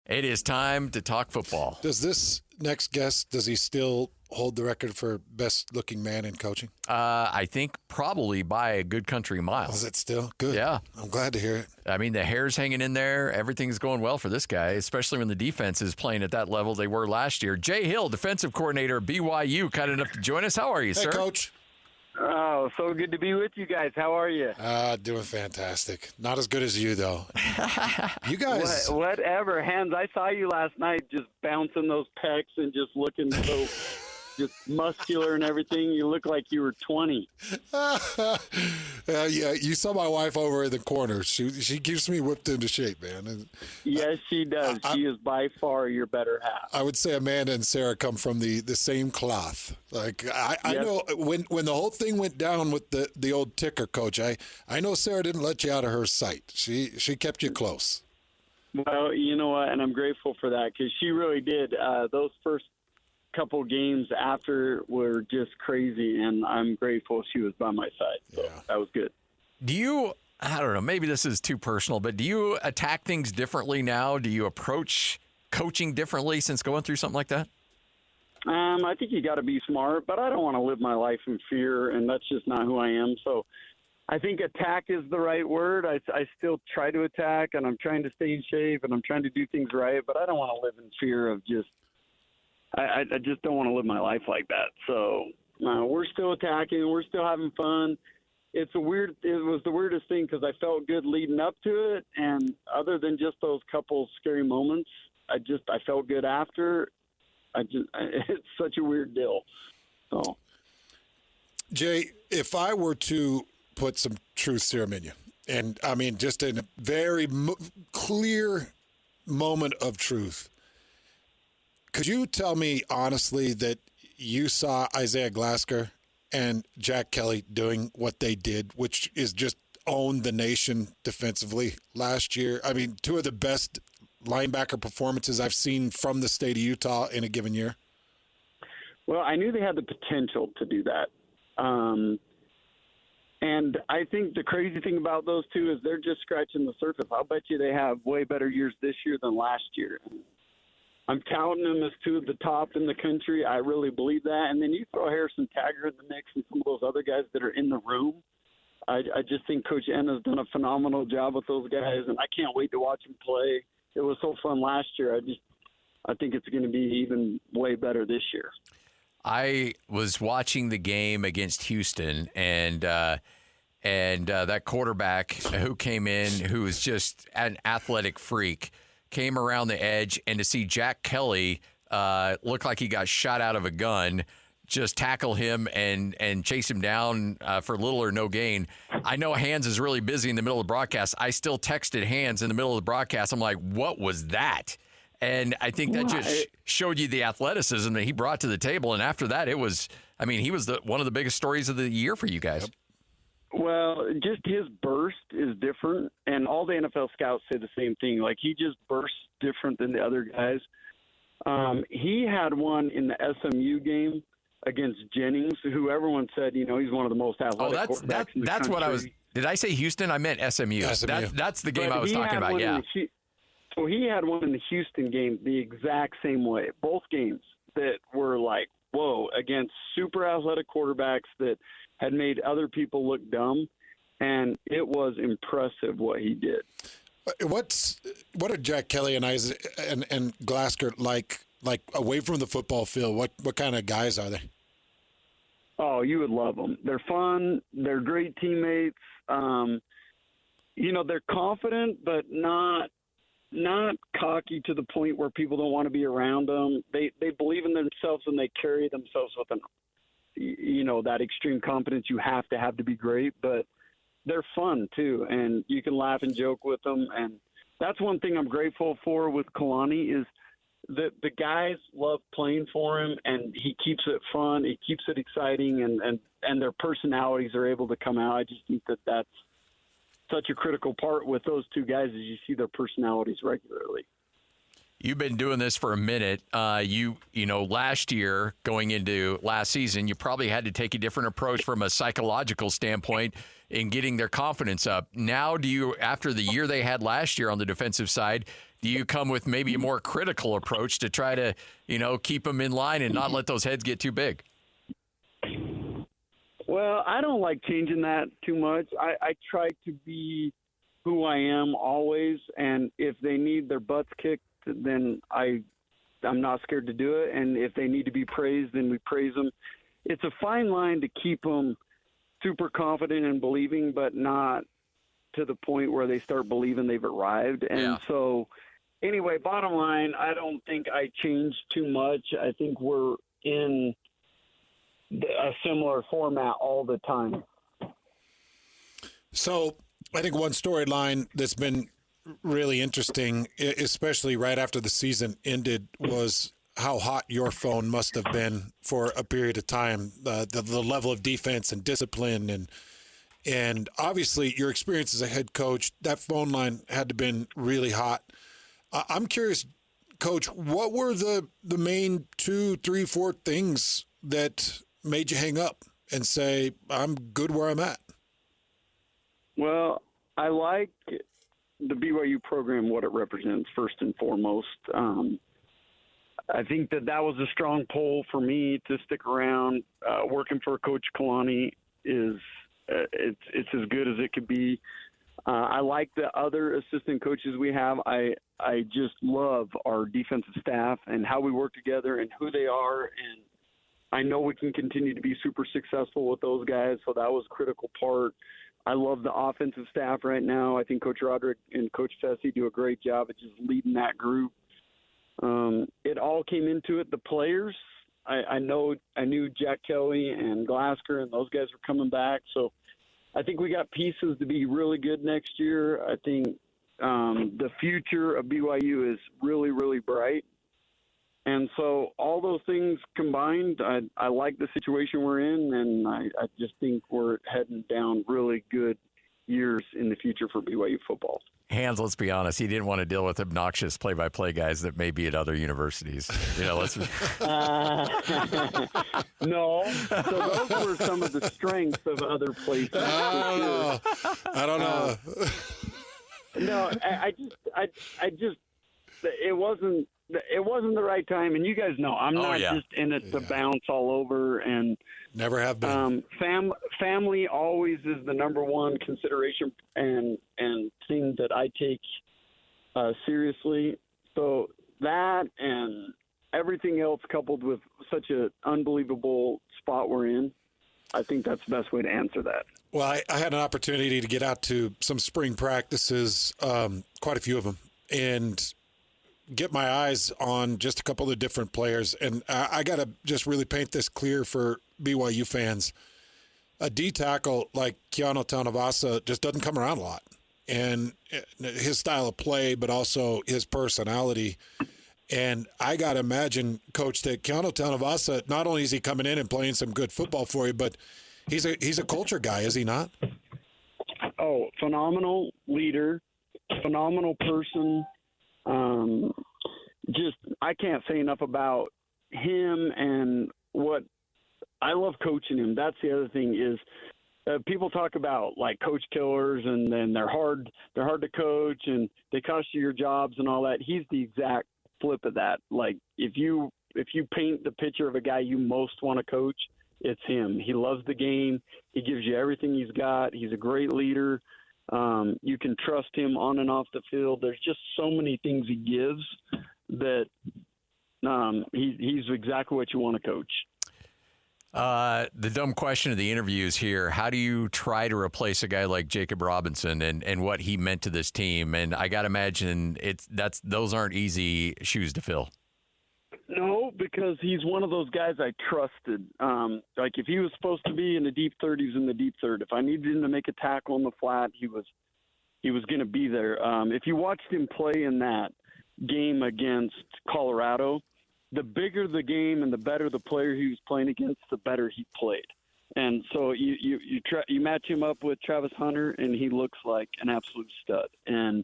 It is time to talk football. Does this next guest, does he still hold the record for best looking man in coaching? I think probably by a good country mile. Is it still? Good. Yeah. I'm glad to hear it. I mean, the hair's hanging in there. Everything's going well for this guy, especially when the defense is playing at that level they were last year. Jay Hill, defensive coordinator at BYU, kind enough to join us. How are you, Hey, sir? Coach. Oh, so good to be with you guys. How are you? Doing fantastic. Not as good as you, though. You guys. Whatever. Hans, I saw you last night just bouncing those pecs and just looking so just muscular and everything. You look like you were 20. Yeah, you saw my wife over in the corner. She keeps me whipped into shape, man. And Yes, she does. She is by far your better half. I would say Amanda and Sarah come from the same cloth. Like I Yes. know when the whole thing went down with the old ticker, Coach. I know Sarah didn't let you out of her sight. She kept you close. Well, you know what, and I'm grateful for that because she really did. Those first couple games after were just crazy, and I'm grateful she was by my side. So that was good. Do you, I don't know, maybe this is too personal, but do you attack things differently now? Do you approach coaching differently since going through something like that? I think you got to be smart, but I don't want to live my life in fear, and that's just not who I am. So I think attack is the right word. I still try to attack, and I'm trying to stay in shape, and I'm trying to do things right, but I don't want to live in fear of just I just don't want to live my life like that. So we're still attacking. We're still having fun. It was the weirdest thing because I felt good leading up to it, and other than just those couple scary moments, I felt good after. It's such a weird deal. So, Jay, if I were to put some truth serum in you, and I mean just in a very clear moment of truth, could you tell me honestly that you saw Isaiah Glasker and Jack Kelly doing what they did, which is just own the nation defensively last year? I mean, two of the best linebacker performances I've seen from the state of Utah in a given year. Well, I knew they had the potential to do that. And I think the crazy thing about those two is they're just scratching the surface. I'll bet you they have way better years this year than last year. I'm touting them as two of the top in the country. I really believe that. And then you throw Harrison Taggart in the mix and some of those other guys that are in the room. I just think Coach N has done a phenomenal job with those guys, and I can't wait to watch them play. It was so fun last year. I think it's going to be even way better this year. I was watching the game against Houston, and that quarterback who came in, who was just an athletic freak, came around the edge, and to see Jack Kelly look like he got shot out of a gun, just tackle him and chase him down for little or no gain. I know Hans is really busy in the middle of the broadcast. I still texted Hans in the middle of the broadcast. I'm like, what was that? And I think that just showed you the athleticism that he brought to the table. And after that, he was one of the biggest stories of the year for you guys. Yep. Well, just his burst is different, and all the NFL scouts say the same thing. Like, he just bursts different than the other guys. He had one in the SMU game against Jennings, who everyone said, he's one of the most athletic quarterbacks in the that's country. what I was. Did I say Houston? I meant SMU. That's the game But I was he talking had about. one Yeah. So he had one in the Houston game the exact same way. Both games that were like, whoa, against super athletic quarterbacks that had made other people look dumb, and it was impressive what he did. What are Jack Kelly and Glasker like away from the football field? What kind of guys are they? Oh, you would love them. They're fun. They're great teammates. They're confident, but not cocky to the point where people don't want to be around them. They believe in themselves, and they carry themselves with that extreme confidence you have to be great. But they're fun too, and you can laugh and joke with them. And that's one thing I'm grateful for with Kalani is that the guys love playing for him, and he keeps it fun. He keeps it exciting, and their personalities are able to come out. I just think that's such a critical part with those two guys is you see their personalities regularly. You've been doing this for a minute. Last year, going into last season, you probably had to take a different approach from a psychological standpoint in getting their confidence up. Now, after the year they had last year on the defensive side, Do you come with maybe a more critical approach to try to, keep them in line and not let those heads get too big? Well, I don't like changing that too much. I try to be who I am always, and if they need their butts kicked, then I'm not scared to do it. And if they need to be praised, then we praise them. It's a fine line to keep them super confident and believing, but not to the point where they start believing they've arrived. And so, anyway, bottom line, I don't think I changed too much. I think we're in a similar format all the time. So I think one storyline that's been really interesting, especially right after the season ended, was how hot your phone must have been for a period of time, the level of defense and discipline. And obviously your experience as a head coach, that phone line had to have been really hot. I'm curious, Coach, what were the main 2, 3, 4 things that made you hang up and say, I'm good where I'm at? Well, I like the BYU program, what it represents, first and foremost. I think that was a strong pull for me to stick around. Working for Coach Kalani is it's as good as it could be. I like the other assistant coaches we have. I just love our defensive staff and how we work together and who they are, and I know we can continue to be super successful with those guys, so that was a critical part. I love the offensive staff right now. I think Coach Roderick and Coach Fessy do a great job at just leading that group. It all came into it. The players, I knew Jack Kelly and Glasker, and those guys were coming back. So I think we got pieces to be really good next year. I think the future of BYU is really, really bright. And so all those things combined, I like the situation we're in, and I just think we're heading down really good years in the future for BYU football. Hans, let's be honest, he didn't want to deal with obnoxious play-by-play guys that may be at other universities. Let's be... No. So those were some of the strengths of other places. I don't know. No, I just it wasn't the right time, and you guys know I'm not just in it to bounce all over, and never have been. Family always is the number one consideration and thing that I take seriously. So that and everything else coupled with such an unbelievable spot we're in, I think that's the best way to answer that. Well, I had an opportunity to get out to some spring practices, quite a few of them, and get my eyes on just a couple of different players. And I got to just really paint this clear for BYU fans. A D tackle like Keanu Tanavasa just doesn't come around a lot. And his style of play, but also his personality. And I got to imagine, Coach, that Keanu Tanavasa, not only is he coming in and playing some good football for you, but he's a culture guy, is he not? Oh, phenomenal leader, phenomenal person. Just I can't say enough about him and what I love coaching him. That's the other thing is people talk about like coach killers and then they're hard to coach and they cost you your jobs and all that. He's the exact flip of that. Like if you paint the picture of a guy you most want to coach, it's him. He loves the game. He gives you everything he's got. He's a great leader. You can trust him on and off the field. There's just so many things he gives that he's exactly what you want to coach. The dumb question of the interviews here, how do you try to replace a guy like Jacob Robinson and what he meant to this team? And I got to imagine those aren't easy shoes to fill. No, because he's one of those guys I trusted. Like if he was supposed to be in the deep third, he was in the deep third. If I needed him to make a tackle on the flat, he was going to be there. If you watched him play in that game against Colorado, the bigger the game and the better the player he was playing against, the better he played. And so you match him up with Travis Hunter, and he looks like an absolute stud. And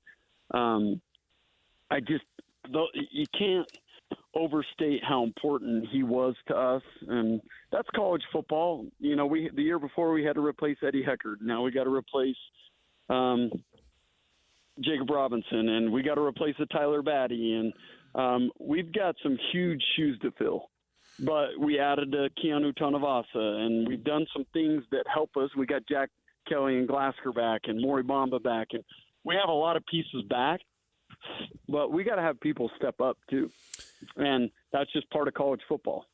you can't overstate how important he was to us, and that's college football. You know, the year before we had to replace Eddie Heckard. Now we got to replace Jacob Robinson, and we got to replace the Tyler Batty, and we've got some huge shoes to fill. But we added Keanu Tonavasa, and we've done some things that help us. We got Jack Kelly and Glasker back, and Maury Bamba back, and we have a lot of pieces back. But we got to have people step up too, and that's just part of college football.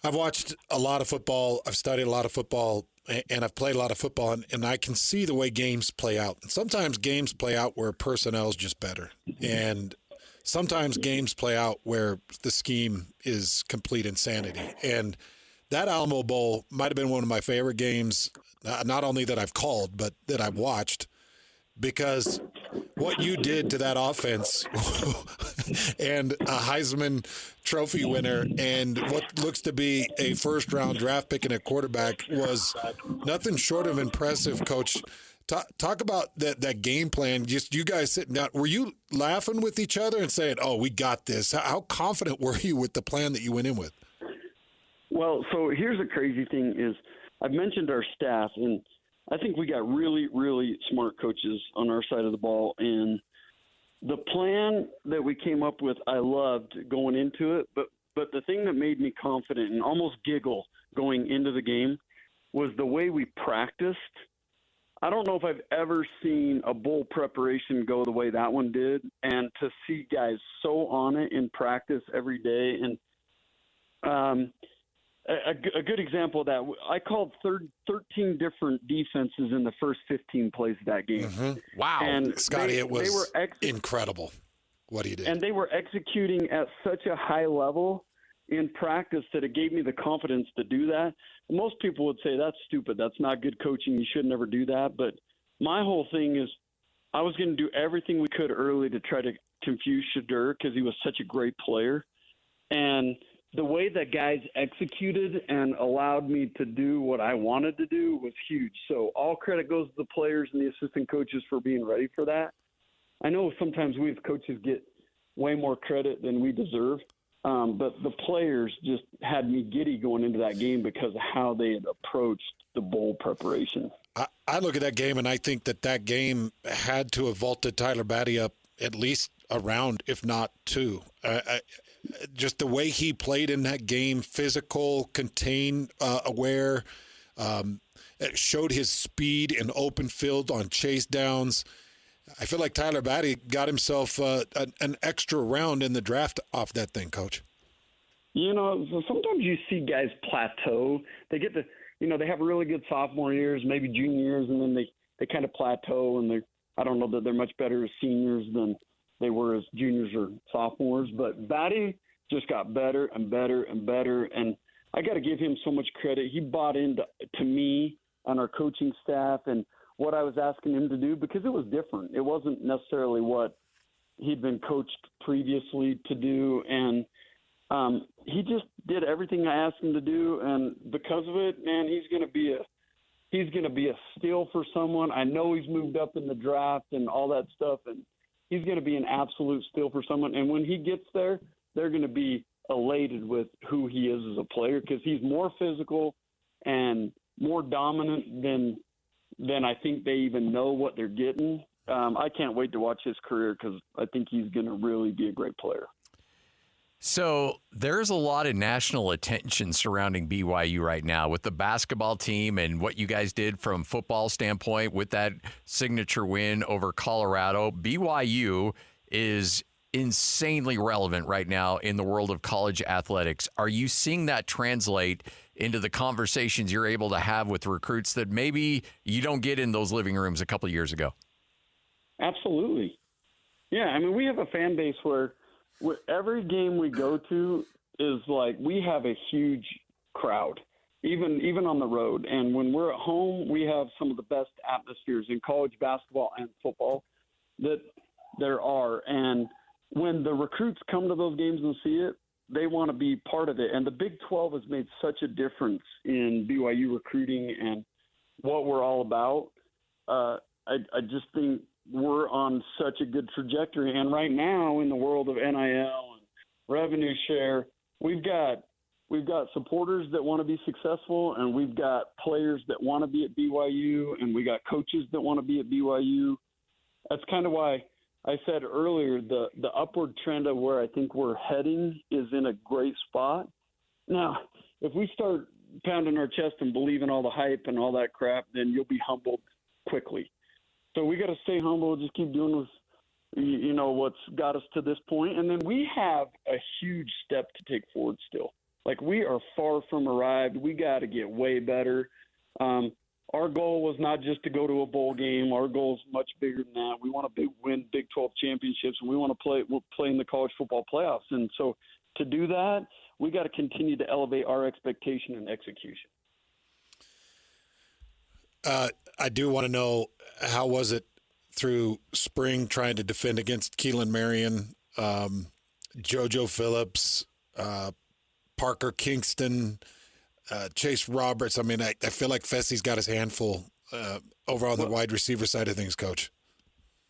I've watched a lot of football. I've studied a lot of football, and I've played a lot of football, and I can see the way games play out. And sometimes games play out where personnel is just better, and sometimes games play out where the scheme is complete insanity. And that Alamo Bowl might have been one of my favorite games, not only that I've called, but that I've watched, because what you did to that offense and a Heisman Trophy winner and what looks to be a first-round draft pick and a quarterback was nothing short of impressive, Coach. Talk about that game plan. Just you guys sitting down. Were you laughing with each other and saying, "Oh, we got this"? How confident were you with the plan that you went in with? Well, so here's the crazy thing is I've mentioned our staff, and I think we got really, really smart coaches on our side of the ball. And the plan that we came up with, I loved going into it. But the thing that made me confident and almost giggle going into the game was the way we practiced. I don't know if I've ever seen a bowl preparation go the way that one did, and to see guys so on it in practice every day. And a good example of that, I called 13 different defenses in the first 15 plays of that game. Mm-hmm. Wow. And Scotty, it was incredible what he did. And they were executing at such a high level in practice that it gave me the confidence to do that. Most people would say that's stupid. That's not good coaching. You should never do that. But my whole thing is I was going to do everything we could early to try to confuse Shadur because he was such a great player. And the way that guys executed and allowed me to do what I wanted to do was huge. So all credit goes to the players and the assistant coaches for being ready for that. I know sometimes we as coaches get way more credit than we deserve. But the players just had me giddy going into that game because of how they had approached the bowl preparation. I look at that game, and I think that game had to have vaulted Tyler Batty up at least a round, if not two. Just the way he played in that game, physical, contained, aware, showed his speed in open field on chase downs. I feel like Tyler Batty got himself an extra round in the draft off that thing, Coach. You know, so sometimes you see guys plateau. They get to, they have really good sophomore years, maybe junior years, and then they kind of plateau, and I don't know that they're much better as seniors than they were as juniors or sophomores. But Batty just got better and better and better, and I got to give him so much credit. He bought into me and our coaching staff and what I was asking him to do because it was different. It wasn't necessarily what he'd been coached previously to do, and he just did everything I asked him to do, and because of it, man, he's going to be a steal for someone. I know he's moved up in the draft and all that stuff, and he's going to be an absolute steal for someone. And when he gets there, they're going to be elated with who he is as a player because he's more physical and more dominant than I think they even know what they're getting. I can't wait to watch his career because I think he's going to really be a great player. So there's a lot of national attention surrounding BYU right now with the basketball team and what you guys did from football standpoint with that signature win over Colorado. BYU is insanely relevant right now in the world of college athletics. Are you seeing that translate into the conversations you're able to have with recruits that maybe you don't get in those living rooms a couple of years ago? Absolutely. Yeah, I mean, we have a fan base where every game we go to is like we have a huge crowd, even on the road. And when we're at home, we have some of the best atmospheres in college basketball and football that there are. And when the recruits come to those games and see it, they want to be part of it. And the Big 12 has made such a difference in BYU recruiting and what we're all about. I just think we're on such a good trajectory. And right now in the world of NIL and revenue share, we've got supporters that want to be successful, and we've got players that want to be at BYU, and we got coaches that want to be at BYU. that's kind of why I said earlier the upward trend of where I think we're heading is in a great spot. Now, if we start pounding our chest and believing all the hype and all that crap, then you'll be humbled quickly. So we got to stay humble, just keep doing what's got us to this point. And then we have a huge step to take forward still. Like, we are far from arrived. We got to get way better. Our goal was not just to go to a bowl game. Our goal is much bigger than that. We want to win Big 12 championships, and we want to play in the college football playoffs. And so to do that, we got to continue to elevate our expectation and execution. I do want to know, how was it through spring trying to defend against Keelan Marion, JoJo Phillips, Parker Kingston, Chase Roberts? I mean, I feel like Fessy's got his handful over on the wide receiver side of things, Coach.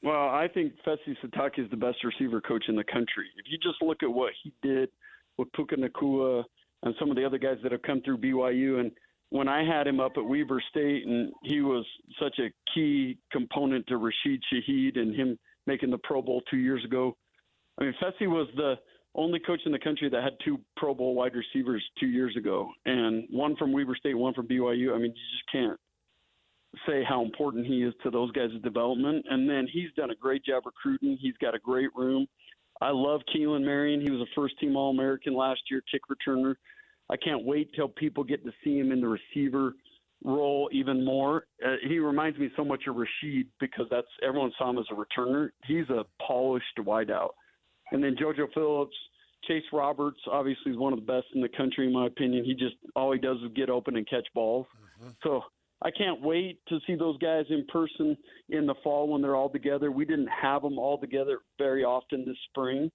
Well, I think Fesi Satake is the best receiver coach in the country. If you just look at what he did with Puka Nakua and some of the other guys that have come through BYU, and when I had him up at Weber State, and he was such a key component to Rashid Shaheed and him making the Pro Bowl 2 years ago. I mean, Fesi was the only coach in the country that had 2 Pro Bowl wide receivers 2 years ago, and one from Weber State, one from BYU. I mean, you just can't say how important he is to those guys' development. And then he's done a great job recruiting. He's got a great room. I love Keelan Marion. He was a first-team All-American last year, kick returner. I can't wait till people get to see him in the receiver role even more. He reminds me so much of Rashid because everyone saw him as a returner. He's a polished wideout. And then JoJo Phillips, Chase Roberts, obviously is one of the best in the country, in my opinion. All he does is get open and catch balls. Mm-hmm. So I can't wait to see those guys in person in the fall when they're all together. We didn't have them all together very often this spring,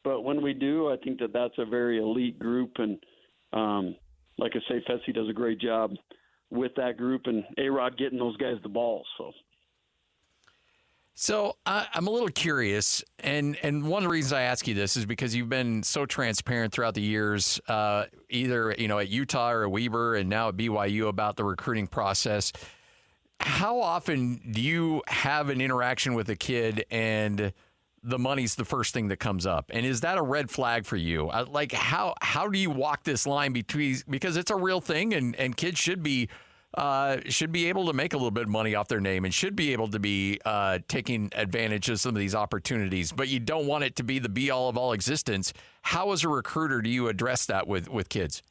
but when we do, I think that's a very elite group. And like I say, Fesi does a great job with that group, and A-Rod getting those guys the ball. So I'm a little curious, and one of the reasons I ask you this is because you've been so transparent throughout the years, either at Utah or at Weber and now at BYU about the recruiting process. How often do you have an interaction with a kid and the money's the first thing that comes up? And is that a red flag for you? Like, how do you walk this line because it's a real thing, and kids should be able to make a little bit of money off their name and should be able to be taking advantage of some of these opportunities, but you don't want it to be the be-all of all existence. How, as a recruiter, do you address that with kids?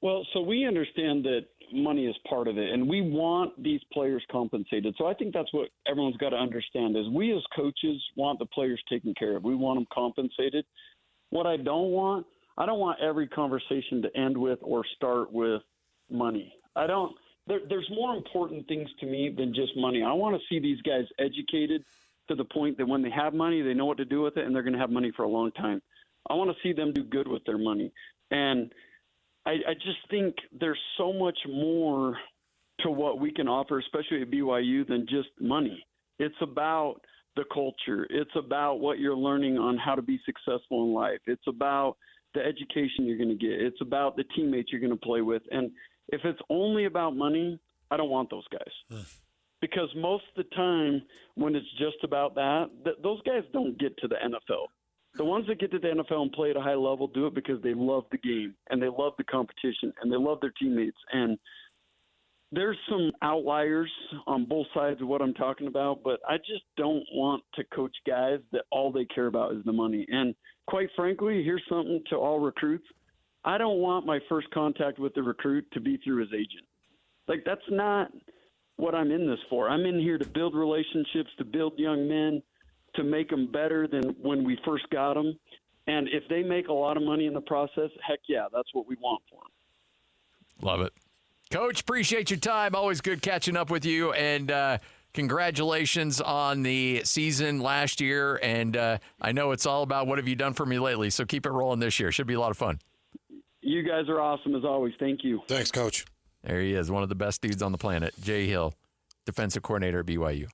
Well, so we understand that money is part of it, and we want these players compensated. So I think that's what everyone's got to understand is we as coaches want the players taken care of. We want them compensated. What I don't want every conversation to end with or start with money. There's more important things to me than just money. I want to see these guys educated to the point that when they have money, they know what to do with it, and they're going to have money for a long time. I want to see them do good with their money. And I just think there's so much more to what we can offer, especially at BYU, than just money. It's about the culture. It's about what you're learning on how to be successful in life. It's about the education you're going to get. It's about the teammates you're going to play with. And if it's only about money, I don't want those guys. Because most of the time when it's just about that, those guys don't get to the NFL. The ones that get to the NFL and play at a high level do it because they love the game and they love the competition and they love their teammates. And there's some outliers on both sides of what I'm talking about, but I just don't want to coach guys that all they care about is the money. And quite frankly, here's something to all recruits. I don't want my first contact with the recruit to be through his agent. Like, that's not what I'm in this for. I'm in here to build relationships, to build young men, to make them better than when we first got them. And if they make a lot of money in the process, heck yeah, that's what we want for them. Love it. Coach, appreciate your time. Always good catching up with you. And congratulations on the season last year. And I know it's all about what have you done for me lately, so keep it rolling this year. Should be a lot of fun. You guys are awesome as always. Thank you. Thanks, Coach. There he is, one of the best dudes on the planet, Jay Hill, defensive coordinator at BYU.